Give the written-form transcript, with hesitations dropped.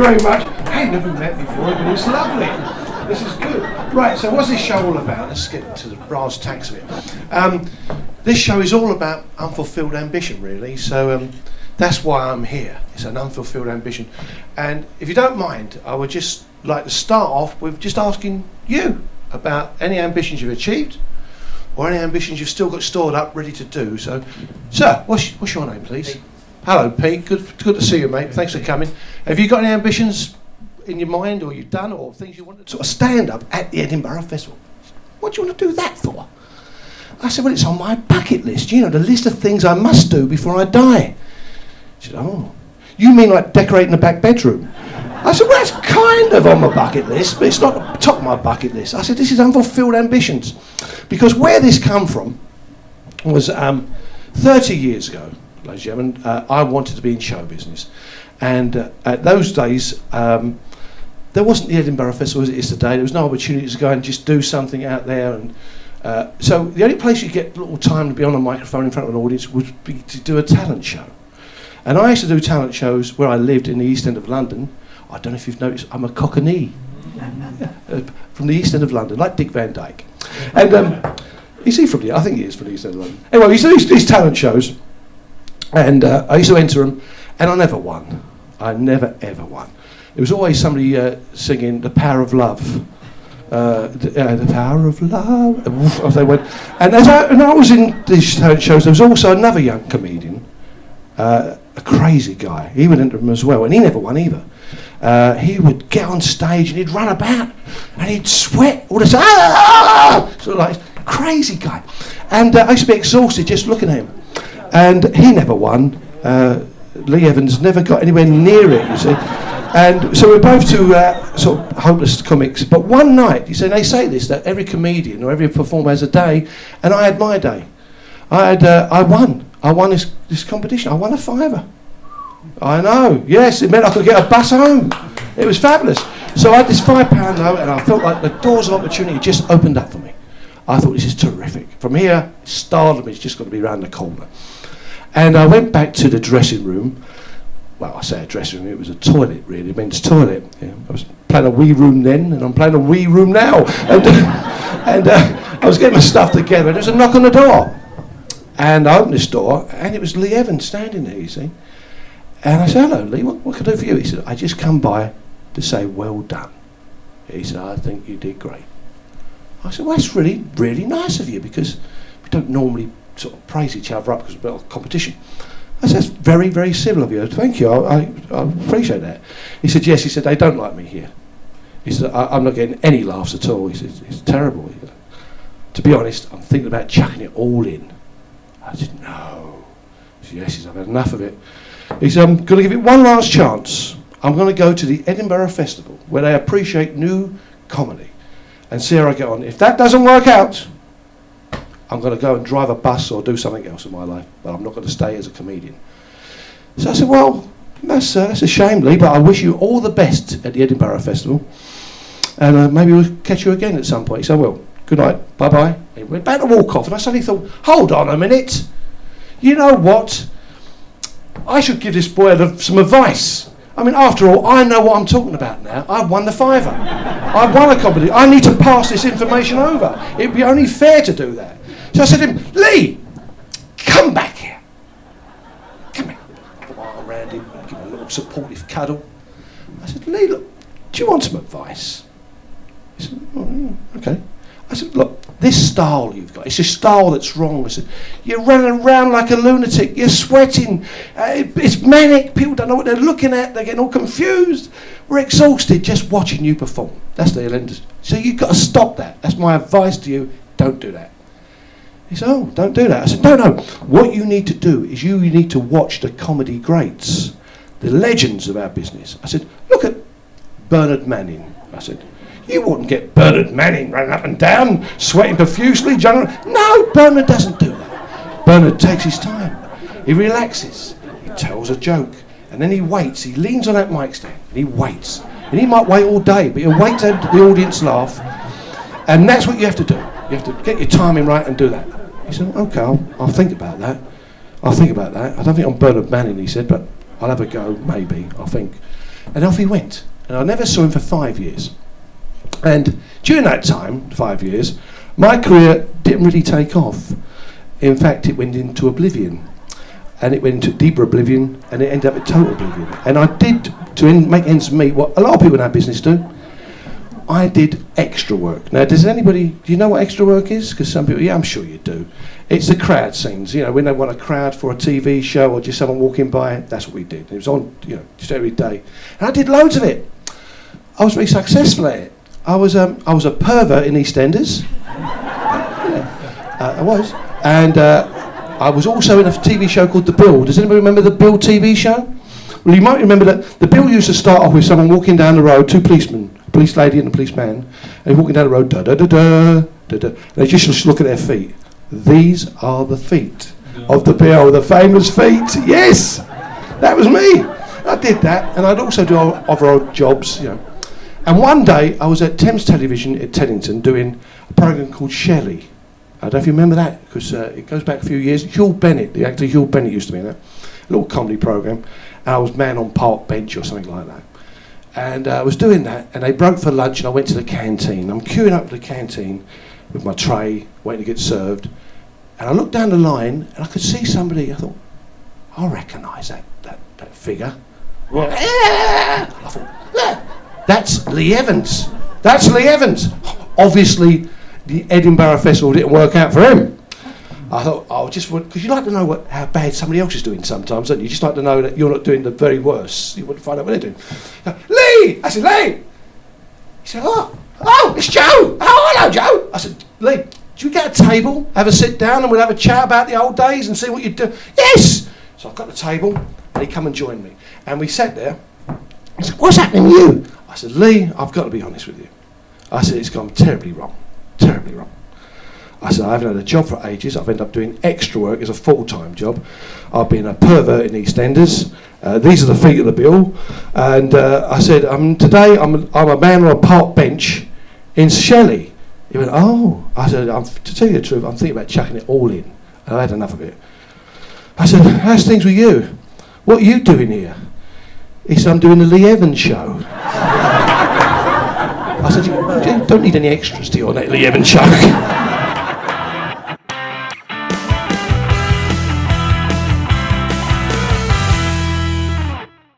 very much. I ain't never met before, but it's lovely. This is good. Right, so what's this show all about? Let's get to the brass tacks of it. This show is all about unfulfilled ambition, really. So that's why I'm here. It's an unfulfilled ambition. And if you don't mind, I would just like to start off with just asking you about any ambitions you've achieved or any ambitions you've still got stored up, ready to do. So, sir, what's your name, please? Pete. Hello, Pete. Good to see you, mate. Thanks for coming. Have you got any ambitions in your mind, or you've done, or things you want to sort of stand up at the Edinburgh Festival? What do you want to do that for? I said, well, it's on my bucket list. You know, the list of things I must do before I die. She said, oh, you mean like decorating the back bedroom? I said, well, that's kind of on my bucket list, but it's not the top of my bucket list. I said, this is unfulfilled ambitions. Because where this come from was 30 years ago, ladies and gentlemen, I wanted to be in show business. And at those days, there wasn't the Edinburgh Festival as it is today. There was no opportunity to go and just do something out there. And so the only place you get a little time to be on a microphone in front of an audience would be to do a talent show. And I used to do talent shows where I lived in the East End of London. I don't know if you've noticed, I'm a Cockney. From the East End of London, like Dick Van Dyke. And is he from the, I think he is from the East End of London. Anyway, we used to do these talent shows. And I used to enter them, and I never won. I never, ever won. There was always somebody singing The Power of Love. The Power of Love. Off they went. And as I was in these talent shows, there was also another young comedian, a crazy guy. He would enter them as well, and he never won either. He would get on stage and he'd run about and he'd sweat all the time. Sort of like crazy guy. And I used to be exhausted just looking at him. And he never won. Lee Evans never got anywhere near it, you see. And so we're both two sort of hopeless comics. But one night, you see, they say this, that every comedian or every performer has a day, and I had my day. I won. I won this competition. I won a £5. I know, yes, it meant I could get a bus home. It was fabulous. So I had this £5 note, and I felt like the doors of opportunity just opened up for me. I thought, this is terrific. From here, stardom is just going to be around the corner. And I went back to the dressing room. Well, I say a dressing room, it was a toilet, really, men's toilet. Yeah, I was playing a wee room then, and I'm playing a wee room now. And I was getting my stuff together, and there was a knock on the door. And I opened this door, and it was Lee Evans standing there, you see. And I said, hello, Lee, what can I do for you? He said, I just come by to say well done. He said, I think you did great. I said, well, that's really, really nice of you, because we don't normally sort of praise each other up because we're a competition. I said, that's very, very civil of you. Thank you, I appreciate that. He said, yes, he said, they don't like me here. He said, I'm not getting any laughs at all. He said, it's terrible. He said, to be honest, I'm thinking about chucking it all in. I said, no. He said, yes, he said, I've had enough of it. He said, I'm going to give it one last chance. I'm going to go to the Edinburgh Festival where they appreciate new comedy and see how I get on. If that doesn't work out, I'm going to go and drive a bus or do something else in my life, but I'm not going to stay as a comedian. So I said, well, that's a shame, Lee, but I wish you all the best at the Edinburgh Festival, and maybe we'll catch you again at some point. He said, well, good night, bye-bye. He went back to walk off, and I suddenly thought, hold on a minute. You know what? I should give this boy some advice. I mean, after all, I know what I'm talking about now. I've won the £5. I've won a competition. I need to pass this information over. It'd be only fair to do that. So I said to him, Lee, come back here. Come here. Put my arm around him, give him a little supportive cuddle. I said, Lee, look, do you want some advice? He said, oh, yeah, okay. I said, look, this style you've got, it's a style that's wrong. I said, you're running around like a lunatic, you're sweating, it's manic, people don't know what they're looking at, they're getting all confused. We're exhausted just watching you perform. That's the end. So you've got to stop that. That's my advice to you, don't do that. He said, oh, don't do that. I said, no, what you need to do is you need to watch the comedy greats, the legends of our business. I said, look at Bernard Manning. I said, you wouldn't get Bernard Manning running up and down, sweating profusely. No, Bernard doesn't do that. Bernard takes his time. He relaxes. He tells a joke. And then he waits. He leans on that mic stand and he waits. And he might wait all day, but he'll wait to have the audience laugh. And that's what you have to do. You have to get your timing right and do that. He said, okay, I'll think about that. I don't think I'm Bernard Manning, he said, but I'll have a go, maybe, I think. And off he went. And I never saw him for 5 years. And during that time, 5 years, my career didn't really take off. In fact, it went into oblivion. And it went into deeper oblivion, and it ended up in total oblivion. And I did, make ends meet, what a lot of people in our business do. I did extra work. Now, do you know what extra work is? Because some people, yeah, I'm sure you do. It's the crowd scenes, you know, when they want a crowd for a TV show or just someone walking by, that's what we did. It was on, you know, just every day. And I did loads of it. I was very successful at it. I was a pervert in EastEnders. I was. And I was also in a TV show called The Bill. Does anybody remember The Bill TV show? Well, you might remember that The Bill used to start off with someone walking down the road, two policemen, a police lady and a policeman, and they're walking down the road, da-da-da-da, da-da. They just look at their feet. These are the feet of the Bill, the famous feet. Yes, that was me. I did that, and I'd also do other odd jobs, you know. And one day, I was at Thames Television at Teddington doing a programme called Shelley. I don't know if you remember that, because it goes back a few years. Hugh Bennett, the actor Hugh Bennett used to be in that. A little comedy programme. And I was man on park bench or something like that. And I was doing that, and they broke for lunch, and I went to the canteen. I'm queuing up to the canteen with my tray, waiting to get served. And I looked down the line, and I could see somebody. I thought, I recognise that figure. I thought, that's Lee Evans. That's Lee Evans. Obviously, the Edinburgh Festival didn't work out for him. I thought, because you like to know how bad somebody else is doing sometimes, don't you? You just like to know that you're not doing the very worst. You want to find out what they're doing. Lee! I said, Lee! He said, oh, it's Joe! Oh, hello, Joe! I said, Lee, should we get a table, have a sit down, and we'll have a chat about the old days and see what you do? Yes! So I got the table, and he come and joined me. And we sat there. He said, what's happening to you? I said, Lee, I've got to be honest with you. I said, it's gone terribly wrong. Terribly wrong. I said, I haven't had a job for ages. I've ended up doing extra work as a full-time job. I've been a pervert in EastEnders. These are the feet of the bill. And I said, today I'm a man on a park bench in Shelley. He went, oh. I said, to tell you the truth, I'm thinking about chucking it all in. And I had enough of it. I said, how's things with you? What are you doing here? He said, I'm doing the Lee Evans show. I said, you don't need any extras, do you, on that Lee Evans show?